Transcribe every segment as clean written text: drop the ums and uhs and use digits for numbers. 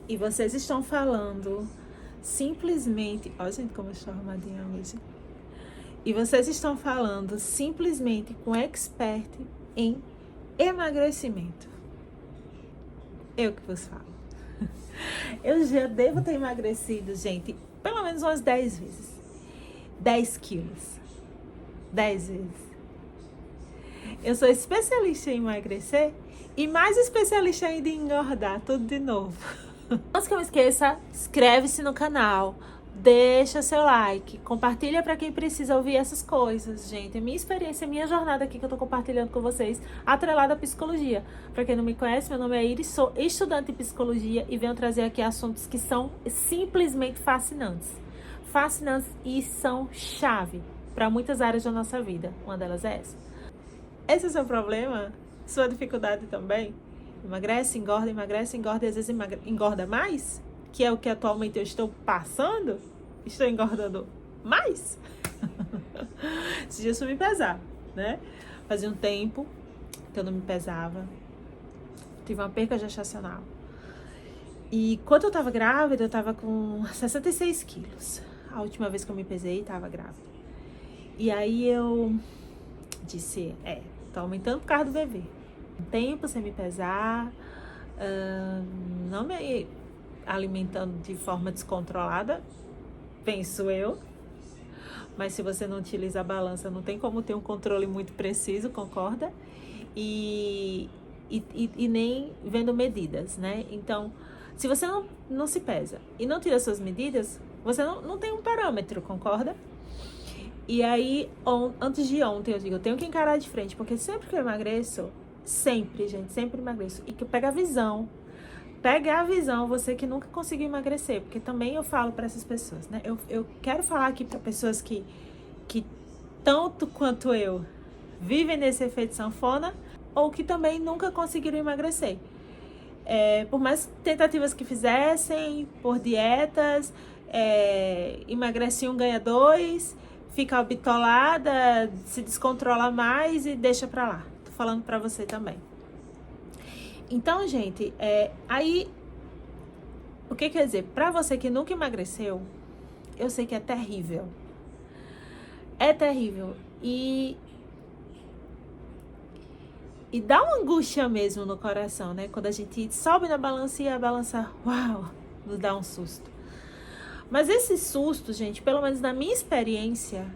E vocês estão falando simplesmente... Olha, gente, como eu estou arrumadinha hoje. E vocês estão falando simplesmente com expert em emagrecimento. Eu que vos falo. Eu já devo ter emagrecido, gente, pelo menos umas 10 vezes. 10 quilos. 10 vezes. Eu sou especialista em emagrecer e mais especialista ainda em engordar tudo de novo. Antes que eu me esqueça, inscreve-se no canal, deixa seu like, compartilha para quem precisa ouvir essas coisas, gente. É minha experiência, minha jornada aqui que eu tô compartilhando com vocês, atrelada à psicologia. Para quem não me conhece, meu nome é Iris, sou estudante de psicologia e venho trazer aqui assuntos que são simplesmente fascinantes. Fascinantes e são chave para muitas áreas da nossa vida. Uma delas é essa. Esse é o seu problema? Sua dificuldade também? Emagrece, engorda e às vezes engorda mais? Que é o que atualmente eu estou passando? Estou engordando mais? Esses dias eu fui me pesar, né? Fazia um tempo que eu não me pesava. Tive uma perca gestacional. E quando eu tava grávida, eu tava com 66 quilos. A última vez que eu me pesei, tava grávida. E aí eu disse, tô aumentando por causa do bebê. Um tempo sem me pesar, não me alimentando de forma descontrolada, penso eu. Mas se você não utiliza a balança, não tem como ter um controle muito preciso, concorda? E nem vendo medidas, né? Então, se você não se pesa e não tira suas medidas, você não tem um parâmetro, concorda? E aí, antes de ontem, eu digo, eu tenho que encarar de frente, porque sempre que eu emagreço, sempre, gente, sempre emagreço. E que pega a visão, você que nunca conseguiu emagrecer, porque também eu falo para essas pessoas, né? Eu quero falar aqui para pessoas que tanto quanto eu vivem nesse efeito sanfona, ou que também nunca conseguiram emagrecer. Por mais tentativas que fizessem, por dietas, emagrece 1, ganha 2, fica bitolada, se descontrola mais e deixa pra lá. Tô falando pra você também. Então, gente, aí, o que quer dizer? Pra você que nunca emagreceu, eu sei que é terrível. É terrível. E dá uma angústia mesmo no coração, né? Quando a gente sobe na balança e a balança, uau, nos dá um susto. Mas esse susto, gente, pelo menos na minha experiência,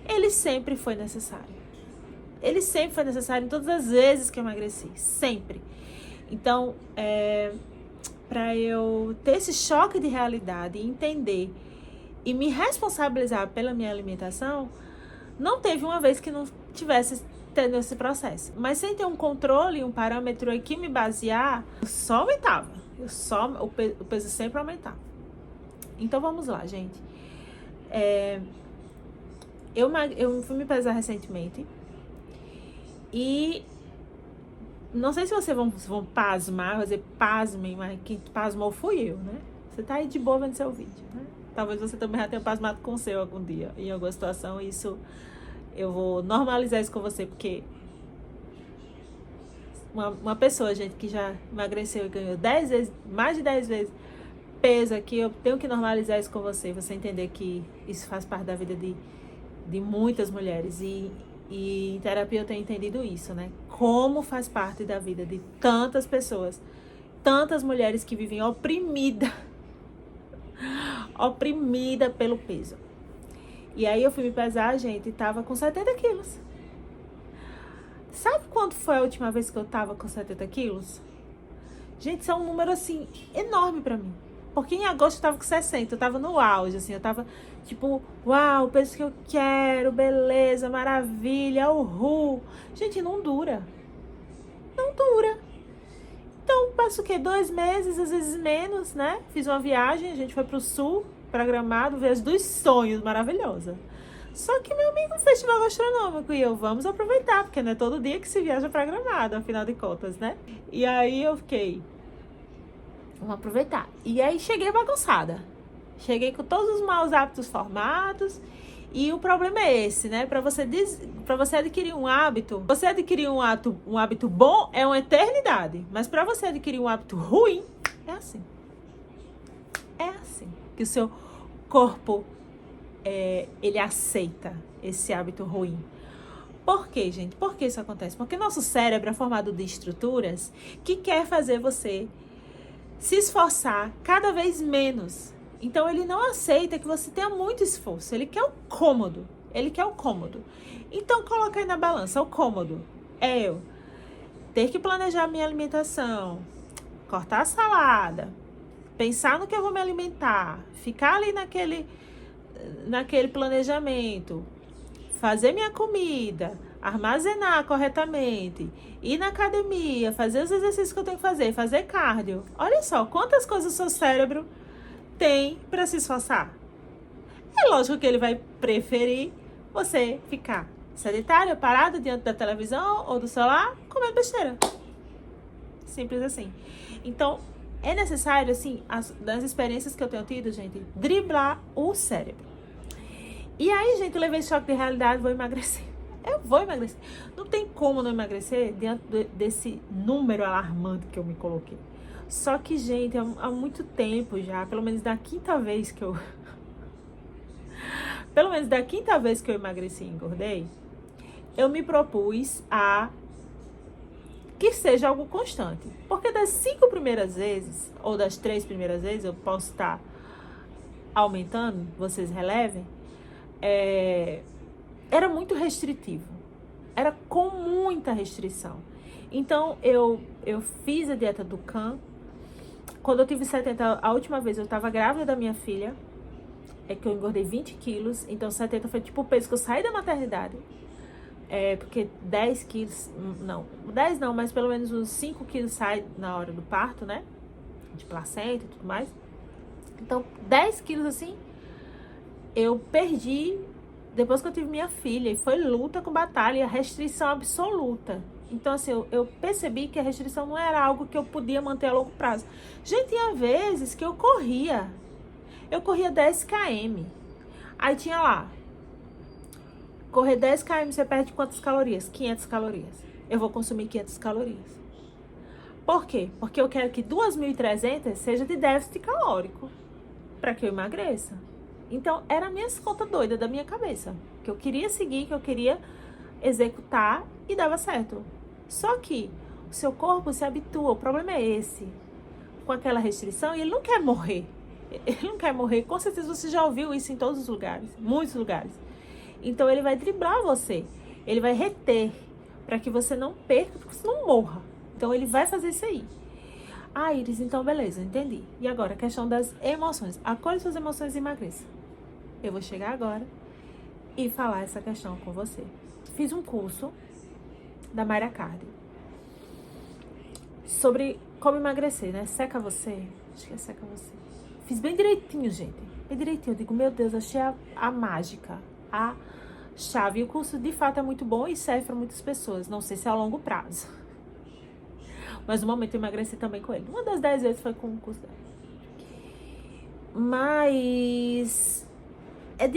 ele sempre foi necessário. Ele sempre foi necessário em todas as vezes que eu emagreci. Sempre. Então, para eu ter esse choque de realidade e entender e me responsabilizar pela minha alimentação, não teve uma vez que não tivesse tendo esse processo. Mas sem ter um controle, um parâmetro aqui me basear, eu só aumentava. O peso sempre aumentava. Então vamos lá, gente. Eu fui me pesar recentemente. E não sei se vocês vão pasmar, vou dizer pasmem, mas quem pasmou fui eu, né? Você tá aí de boa vendo seu vídeo, né? Talvez você também já tenha pasmado com o seu algum dia, em alguma situação. Isso eu vou normalizar isso com você, porque uma pessoa, gente, que já emagreceu e ganhou 10 vezes, mais de 10 vezes peso aqui, eu tenho que normalizar isso com você entender que isso faz parte da vida de muitas mulheres. E em terapia eu tenho entendido isso, né? Como faz parte da vida de tantas pessoas, tantas mulheres que vivem oprimida pelo peso. E aí eu fui me pesar, gente, e tava com 70 quilos. Sabe quando foi a última vez que eu tava com 70 quilos? Gente, isso é um número, assim, enorme pra mim. Porque em agosto eu tava com 60, eu tava no auge, assim, eu tava tipo, uau, o peso que eu quero, beleza, maravilha, uhul. Gente, não dura. Não dura. Então, passo o quê? 2 meses, às vezes menos, né? Fiz uma viagem, a gente foi pro sul, pra Gramado, viagem dos sonhos, maravilhosa. Só que, meu amigo, festival gastronômico, e vamos aproveitar, porque não é todo dia que se viaja pra Gramado, afinal de contas, né? E aí eu fiquei, vamos aproveitar. E aí cheguei bagunçada. Cheguei com todos os maus hábitos formados. E o problema é esse, né? Para você adquirir um hábito, você adquirir um hábito bom é uma eternidade. Mas para você adquirir um hábito ruim, é assim. É assim que o seu corpo, ele aceita esse hábito ruim. Por quê, gente? Por que isso acontece? Porque nosso cérebro é formado de estruturas que quer fazer você se esforçar cada vez menos. Então, ele não aceita que você tenha muito esforço. Ele quer o cômodo. Ele quer o cômodo. Então, coloca aí na balança. O cômodo é eu ter que planejar minha alimentação, cortar a salada, pensar no que eu vou me alimentar, ficar ali naquele planejamento, fazer minha comida, armazenar corretamente, ir na academia, fazer os exercícios que eu tenho que fazer cardio. Olha só, quantas coisas o seu cérebro tem para se esforçar. É lógico que ele vai preferir você ficar sedentário, parado diante da televisão ou do celular, comendo besteira. Simples assim. Então, é necessário, assim, das experiências que eu tenho tido, gente, driblar o cérebro. E aí, gente, eu levei choque de realidade, vou emagrecer. Eu vou emagrecer. Não tem como não emagrecer diante desse número alarmante que eu me coloquei. Só que, gente, há muito tempo já, pelo menos da quinta vez que eu emagreci e engordei, eu me propus a que seja algo constante. Porque das 5 primeiras vezes, ou das 3 primeiras vezes, eu posso estar aumentando, vocês relevem, era muito restritivo. Era com muita restrição. Então, eu fiz a dieta do Can. Quando eu tive 70, a última vez eu estava grávida da minha filha, que eu engordei 20 quilos. Então, 70 foi tipo o peso que eu saí da maternidade. Porque 10 quilos, não, 10 não, mas pelo menos uns 5 quilos sai na hora do parto, né? De placenta e tudo mais. Então, 10 quilos assim, eu perdi depois que eu tive minha filha. E foi luta com batalha, restrição absoluta. Então, assim, eu percebi que a restrição não era algo que eu podia manter a longo prazo. Gente, tinha vezes que eu corria 10 km. Aí tinha lá, correr 10 km você perde quantas calorias? 500 calorias. Eu vou consumir 500 calorias. Por quê? Porque eu quero que 2.300 seja de déficit calórico para que eu emagreça. Então, era a minha conta doida da minha cabeça. Que eu queria seguir, que eu queria executar e dava certo. Só que o seu corpo se habitua, o problema é esse. Com aquela restrição, e ele não quer morrer. Ele não quer morrer. Com certeza você já ouviu isso em todos os lugares, muitos lugares. Então, ele vai driblar você. Ele vai reter para que você não perca, porque você não morra. Então, ele vai fazer isso aí. Ah, Iris, então beleza, entendi. E agora, a questão das emoções. Acolhe suas emoções e emagreça. Eu vou chegar agora e falar essa questão com você. Fiz um curso da Mayra Cardi sobre como emagrecer, né? Seca você. Acho que é seca você. Fiz bem direitinho, gente. Bem direitinho. Eu digo, meu Deus, achei a mágica, a chave. E o curso, de fato, é muito bom e serve para muitas pessoas. Não sei se é a longo prazo. Mas no momento eu emagreci também com ele. Uma das 10 vezes foi com o curso dele. Mas é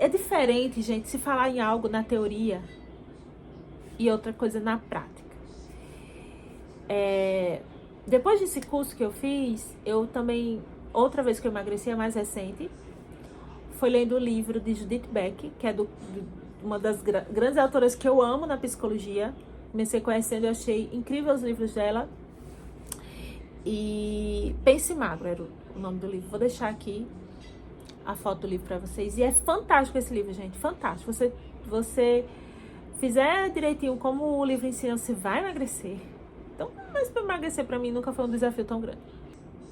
diferente, gente, se falar em algo na teoria e outra coisa na prática. Depois desse curso que eu fiz, eu também, outra vez que eu emagreci, a mais recente, foi lendo o livro de Judith Beck, que é uma das grandes autoras que eu amo na psicologia. Comecei conhecendo, eu achei incrível os livros dela. E Pense Magro era o nome do livro. Vou deixar aqui a foto do livro para vocês. E é fantástico esse livro, gente. Fantástico. Você fizer direitinho como o livro ensina, você vai emagrecer. Então, mas para emagrecer para mim nunca foi um desafio tão grande.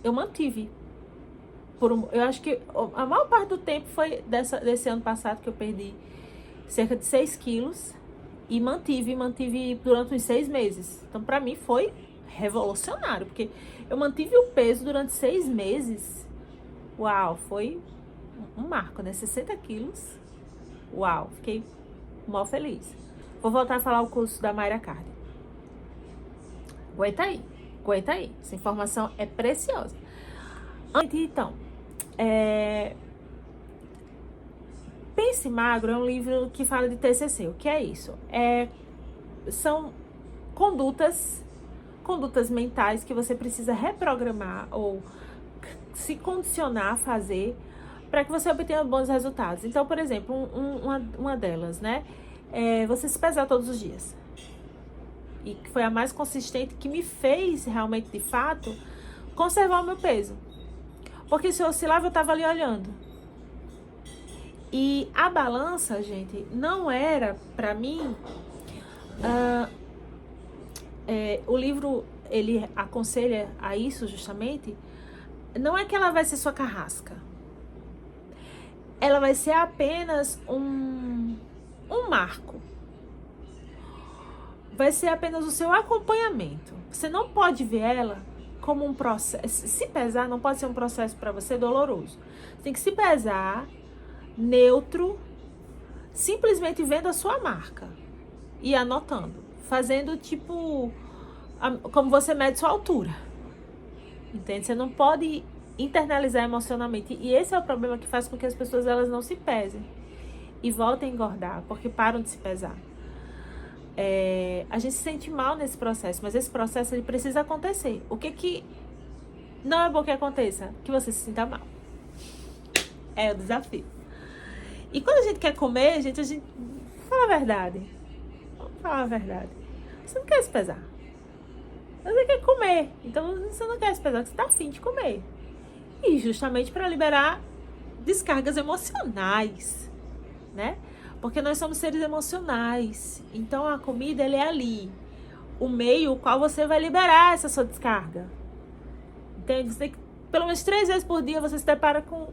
Eu mantive. Eu acho que a maior parte do tempo foi desse ano passado que eu perdi cerca de 6 quilos. E mantive durante uns 6 meses. Então, pra mim, foi revolucionário. Porque eu mantive o peso durante 6 meses. Uau, foi um marco, né? 60 quilos. Uau, fiquei mó feliz. Vou voltar a falar o curso da Mayra Cardi. Aguenta aí. Essa informação é preciosa. Então, Pense Magro é um livro que fala de TCC. O que é isso? São condutas mentais que você precisa reprogramar ou se condicionar a fazer para que você obtenha bons resultados. Então, por exemplo, uma delas, né? É você se pesar todos os dias. E que foi a mais consistente, que me fez realmente, de fato, conservar o meu peso. Porque se eu oscilava, eu estava ali olhando. E a balança, gente, não era para mim... o livro, ele aconselha a isso justamente. Não é que ela vai ser sua carrasca. Ela vai ser apenas um marco. Vai ser apenas o seu acompanhamento. Você não pode ver ela como um processo. Se pesar, não pode ser um processo para você doloroso. Você tem que se pesar neutro, simplesmente vendo a sua marca e anotando, fazendo tipo como você mede sua altura, entende? Você não pode internalizar emocionalmente, e esse é o problema que faz com que as pessoas elas não se pesem e voltem a engordar, porque param de se pesar. A gente se sente mal nesse processo, mas esse processo ele precisa acontecer. O que não é bom que aconteça? Que você se sinta mal. É o desafio. E quando a gente quer comer, a gente fala a verdade. Vamos falar a verdade. Você não quer se pesar. Você quer comer. Então você não quer se pesar, você tá afim de comer. E justamente para liberar descargas emocionais, né? Porque nós somos seres emocionais. Então a comida, ele é ali. O meio, o qual você vai liberar essa sua descarga. Entende? Você tem que, pelo menos 3 vezes por dia, você se depara com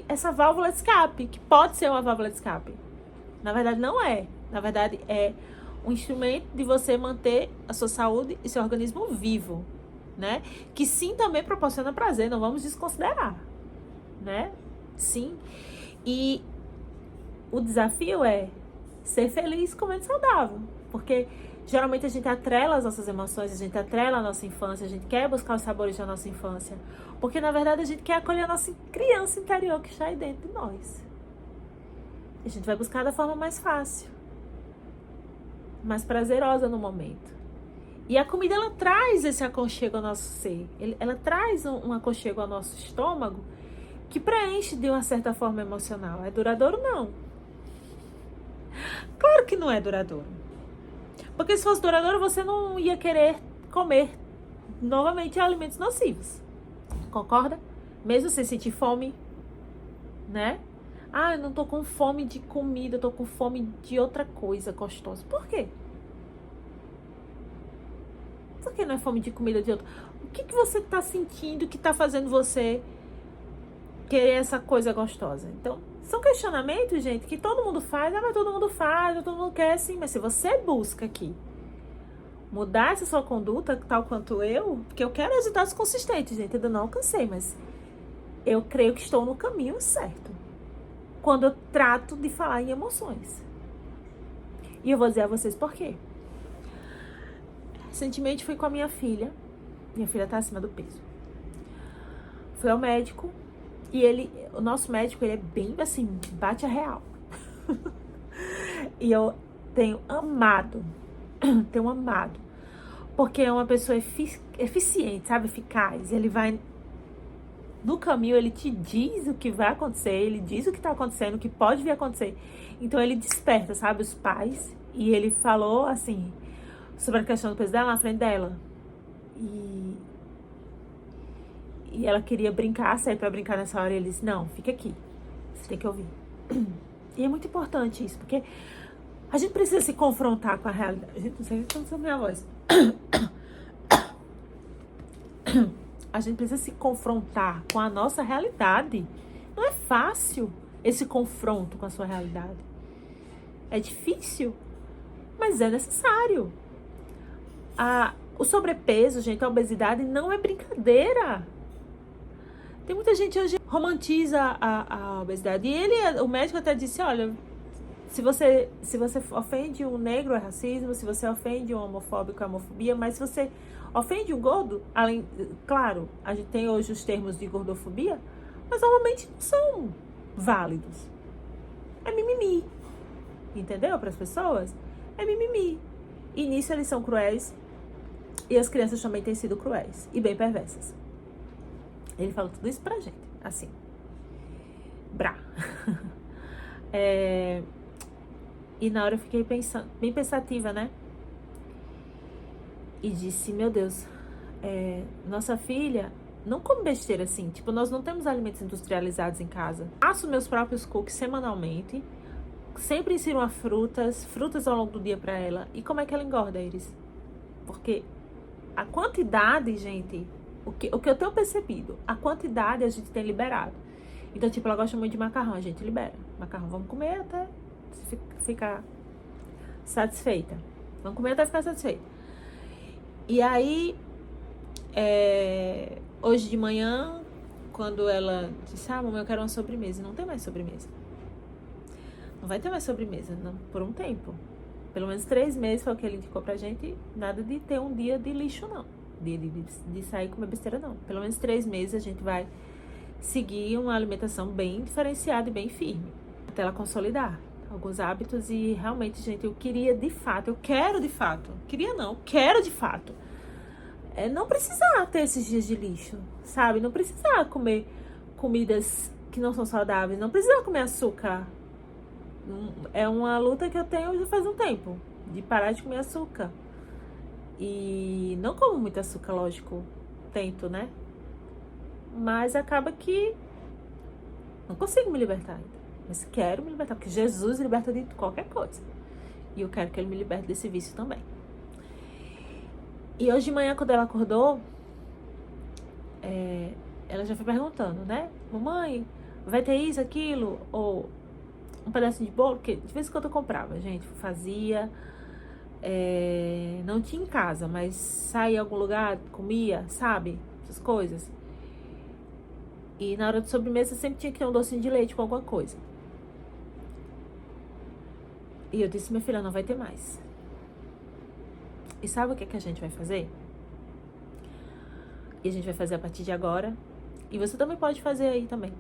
essa válvula de escape, que pode ser uma válvula de escape. Na verdade, não é. Na verdade, é um instrumento de você manter a sua saúde e seu organismo vivo, né? Que sim, também proporciona prazer, não vamos desconsiderar, né? Sim. E o desafio é ser feliz comendo saudável, porque geralmente a gente atrela as nossas emoções, a gente atrela a nossa infância, a gente quer buscar os sabores da nossa infância, porque na verdade a gente quer acolher a nossa criança interior que está aí dentro de nós. A gente vai buscar da forma mais fácil, mais prazerosa no momento. E a comida, ela traz esse aconchego ao nosso ser, ela traz um aconchego ao nosso estômago que preenche de uma certa forma emocional. É duradouro? Não. Claro que não é duradouro. Porque se fosse duradouro, você não ia querer comer novamente alimentos nocivos. Concorda? Mesmo sem sentir fome, né? Ah, eu não tô com fome de comida, eu tô com fome de outra coisa gostosa. Por quê? Por que não é fome de comida de outra? O que você tá sentindo que tá fazendo você querer essa coisa gostosa? Então, são questionamentos, gente, que todo mundo faz. Mas todo mundo faz, todo mundo quer, sim. Mas se você busca aqui mudar essa sua conduta, tal quanto eu, porque eu quero resultados consistentes, gente, ainda não alcancei, mas eu creio que estou no caminho certo quando eu trato de falar em emoções. E eu vou dizer a vocês por quê. Recentemente fui com a minha filha tá acima do peso. Fui ao médico e o nosso médico, ele é bem assim, bate a real. E eu tenho amado, porque é uma pessoa eficiente, sabe, eficaz. Ele vai no caminho, ele te diz o que vai acontecer, ele diz o que tá acontecendo, o que pode vir a acontecer. Então ele desperta, sabe, os pais. E ele falou assim sobre a questão do peso dela na frente dela. E ela queria brincar, sair pra brincar nessa hora. E ele disse, não, fica aqui, você tem que ouvir. E é muito importante isso, porque a gente precisa se confrontar com a realidade. Gente, não sei o que aconteceu com a minha voz. A gente precisa se confrontar com a nossa realidade. Não é fácil esse confronto com a sua realidade. É difícil, mas é necessário. O sobrepeso, gente, a obesidade não é brincadeira. Tem muita gente hoje que romantiza a obesidade. E o médico até disse, olha, se você ofende um negro é racismo, se você ofende um homofóbico é homofobia, mas se você ofende um gordo, claro, a gente tem hoje os termos de gordofobia, mas normalmente não são válidos. É mimimi. Entendeu? Para as pessoas, é mimimi. E nisso eles são cruéis. E as crianças também têm sido cruéis e bem perversas. Ele falou tudo isso pra gente, assim. Brá. E na hora eu fiquei pensando, bem pensativa, né? E disse, meu Deus, nossa filha não come besteira assim. Tipo, nós não temos alimentos industrializados em casa. Faço meus próprios cookies semanalmente. Sempre insiro frutas ao longo do dia pra ela. E como é que ela engorda, Iris? Porque a quantidade, gente, o que eu tenho percebido, a quantidade a gente tem liberado. Então, tipo, ela gosta muito de macarrão, a gente libera. Macarrão, vamos comer até ficar satisfeita. Vamos comer até ficar satisfeita. E aí, hoje de manhã, quando ela disse, mamãe, eu quero uma sobremesa. Não tem mais sobremesa. Não vai ter mais sobremesa, não, por um tempo. Pelo menos 3 meses foi o que ele indicou pra gente. Nada de ter um dia de lixo, não. De sair comer besteira, não. Pelo menos 3 meses a gente vai seguir uma alimentação bem diferenciada e bem firme. Até ela consolidar alguns hábitos. E realmente, gente, eu queria de fato, eu quero de fato. Queria não, quero de fato. Não precisar ter esses dias de lixo, sabe? Não precisar comer comidas que não são saudáveis. Não precisar comer açúcar. É uma luta que eu tenho já faz um tempo, de parar de comer açúcar. E não como muito açúcar, lógico, tento, né? Mas acaba que não consigo me libertar ainda. Mas quero me libertar, porque Jesus liberta de qualquer coisa. E eu quero que ele me liberte desse vício também. E hoje de manhã, quando ela acordou, ela já foi perguntando, né? Mamãe, vai ter isso, aquilo? Ou um pedacinho de bolo, porque de vez em quando eu comprava, gente, fazia, não tinha em casa, mas saía em algum lugar, comia, sabe, essas coisas. E na hora de sobremesa sempre tinha que ter um docinho de leite com alguma coisa. E eu disse, minha filha, não vai ter mais. E sabe o que a gente vai fazer? E a gente vai fazer a partir de agora. E você também pode fazer aí também.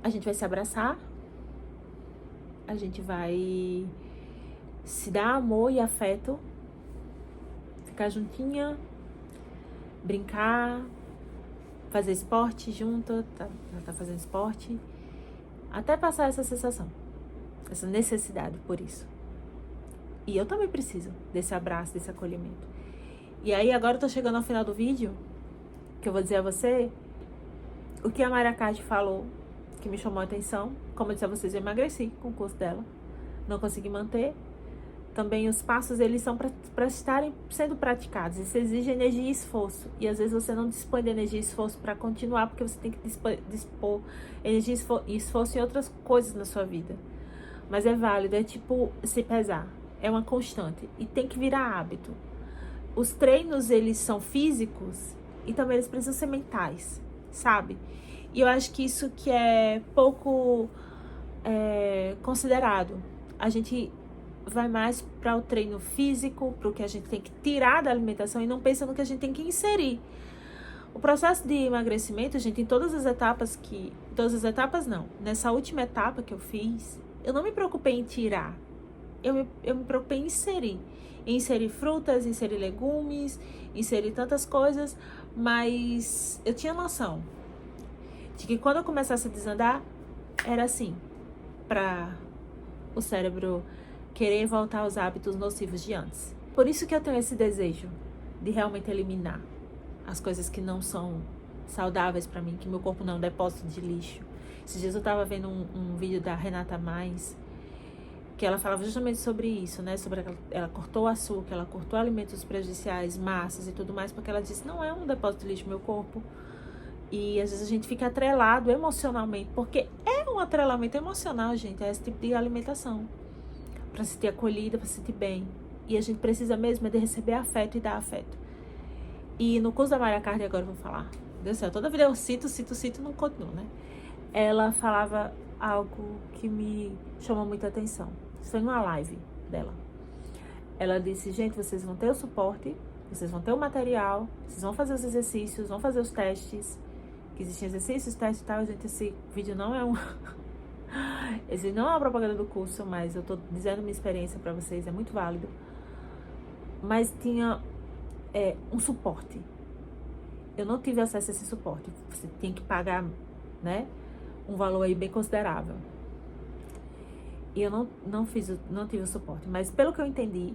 A gente vai se abraçar, a gente vai se dar amor e afeto, ficar juntinha, brincar, fazer esporte junto, tá fazendo esporte, até passar essa sensação, essa necessidade por isso. E eu também preciso desse abraço, desse acolhimento. E aí agora eu tô chegando ao final do vídeo, que eu vou dizer a você o que a Mayra Card falou, que me chamou a atenção. Como eu disse a vocês, eu emagreci com o curso dela. Não consegui manter. Também os passos, eles são para estarem sendo praticados. Isso exige energia e esforço. E às vezes você não dispõe de energia e esforço para continuar, porque você tem que dispor energia e esforço em outras coisas na sua vida. Mas é válido, é tipo se pesar. É uma constante. E tem que virar hábito. Os treinos, eles são físicos e também eles precisam ser mentais, sabe? E eu acho que isso que é pouco considerado. A gente vai mais para o treino físico, para o que a gente tem que tirar da alimentação e não pensa no que a gente tem que inserir. O processo de emagrecimento, gente, em todas as etapas não. Nessa última etapa que eu fiz, eu não me preocupei em tirar. Eu me preocupei em inserir. Inserir frutas, inserir legumes, inserir tantas coisas, mas eu tinha noção de que quando eu começasse a desandar, era assim, para o cérebro querer voltar aos hábitos nocivos de antes. Por isso que eu tenho esse desejo de realmente eliminar as coisas que não são saudáveis para mim, que meu corpo não é um depósito de lixo. Esses dias eu tava vendo um vídeo da Renata Mais, que ela falava justamente sobre isso, né? Sobre ela cortou o açúcar, ela cortou alimentos prejudiciais, massas e tudo mais, porque ela disse, não é um depósito de lixo meu corpo. E às vezes a gente fica atrelado emocionalmente, porque é um atrelamento emocional, gente, é esse tipo de alimentação. Pra se sentir acolhida, pra se sentir bem. E a gente precisa mesmo de receber afeto e dar afeto. E no curso da Mayra Card, agora eu vou falar, Deus do céu, toda vida eu cito, não continuo, né? Ela falava algo que me chamou muita atenção. Isso foi numa live dela. Ela disse, gente, vocês vão ter o suporte, vocês vão ter o material, vocês vão fazer os exercícios, vão fazer os testes, que existem exercícios, testes e tal, gente, esse vídeo não é esse não é uma propaganda do curso, mas eu tô dizendo minha experiência pra vocês, é muito válido. Mas tinha um suporte. eu não tive acesso a esse suporte. Você tem que pagar, né, um valor aí bem considerável. E eu não tive o suporte. Mas pelo que eu entendi,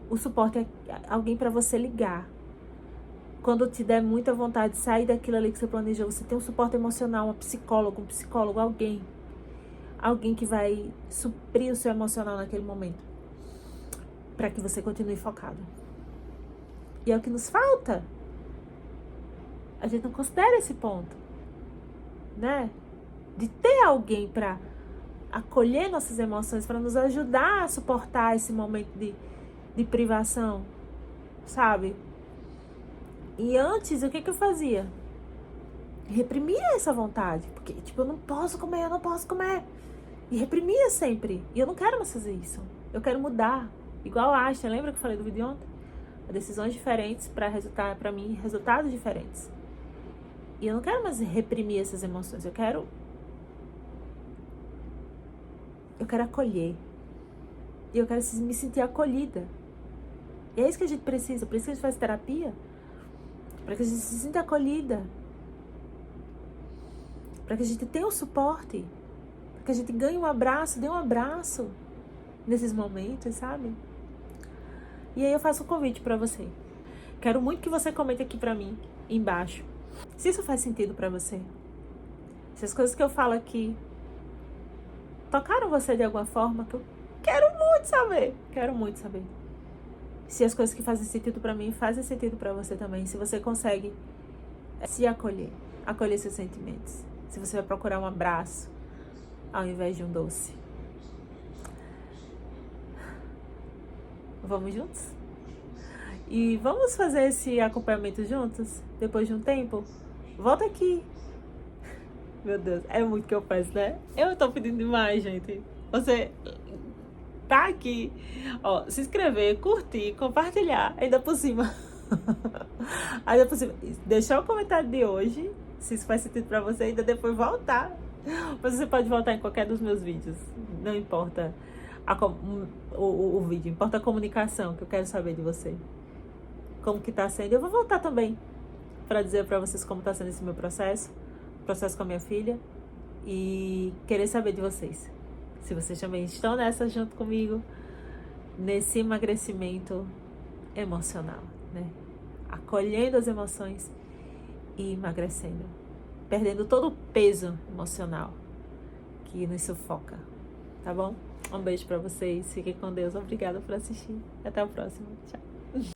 o suporte é alguém para você ligar. Quando te der muita vontade de sair daquilo ali que você planejou, você tem um suporte emocional, um psicólogo, alguém. Alguém que vai suprir o seu emocional naquele momento. Para que você continue focado. E é o que nos falta. A gente não considera esse ponto, né? De ter alguém para acolher nossas emoções, para nos ajudar a suportar esse momento de privação, sabe? E antes, o que eu fazia? Reprimia essa vontade. Porque, tipo, eu não posso comer. E reprimia sempre. E eu não quero mais fazer isso. Eu quero mudar. Igual a Ashton, lembra que eu falei do vídeo ontem? Decisões diferentes para mim, resultados diferentes. E eu não quero mais reprimir essas emoções. Eu quero acolher. E eu quero me sentir acolhida. E é isso que a gente precisa. Por isso que a gente faz terapia. Para que a gente se sinta acolhida. Para que a gente tenha um suporte. Para que a gente ganhe um abraço, dê um abraço nesses momentos, sabe? E aí eu faço um convite para você. Quero muito que você comente aqui para mim, embaixo, se isso faz sentido para você. Se as coisas que eu falo aqui tocaram você de alguma forma, que eu quero muito saber. Se as coisas que fazem sentido para mim fazem sentido para você também. Se você consegue se acolher seus sentimentos. Se você vai procurar um abraço ao invés de um doce. Vamos juntos? E vamos fazer esse acompanhamento juntos? Depois de um tempo? Volta aqui. Meu Deus, é muito que eu peço, né? Eu tô pedindo demais, gente. Você tá aqui, ó, se inscrever, curtir, compartilhar, ainda por cima. Ainda por cima, deixar o comentário de hoje, se isso faz sentido pra você, ainda depois voltar. Mas você pode voltar em qualquer dos meus vídeos, não importa o vídeo, importa a comunicação, que eu quero saber de você. Como que tá sendo. Eu vou voltar também para dizer para vocês como tá sendo esse meu processo com a minha filha, e querer saber de vocês. Se vocês também estão nessa junto comigo, nesse emagrecimento emocional, né? Acolhendo as emoções e emagrecendo. Perdendo todo o peso emocional que nos sufoca. Tá bom? Um beijo pra vocês. Fiquem com Deus. Obrigada por assistir. Até o próximo. Tchau.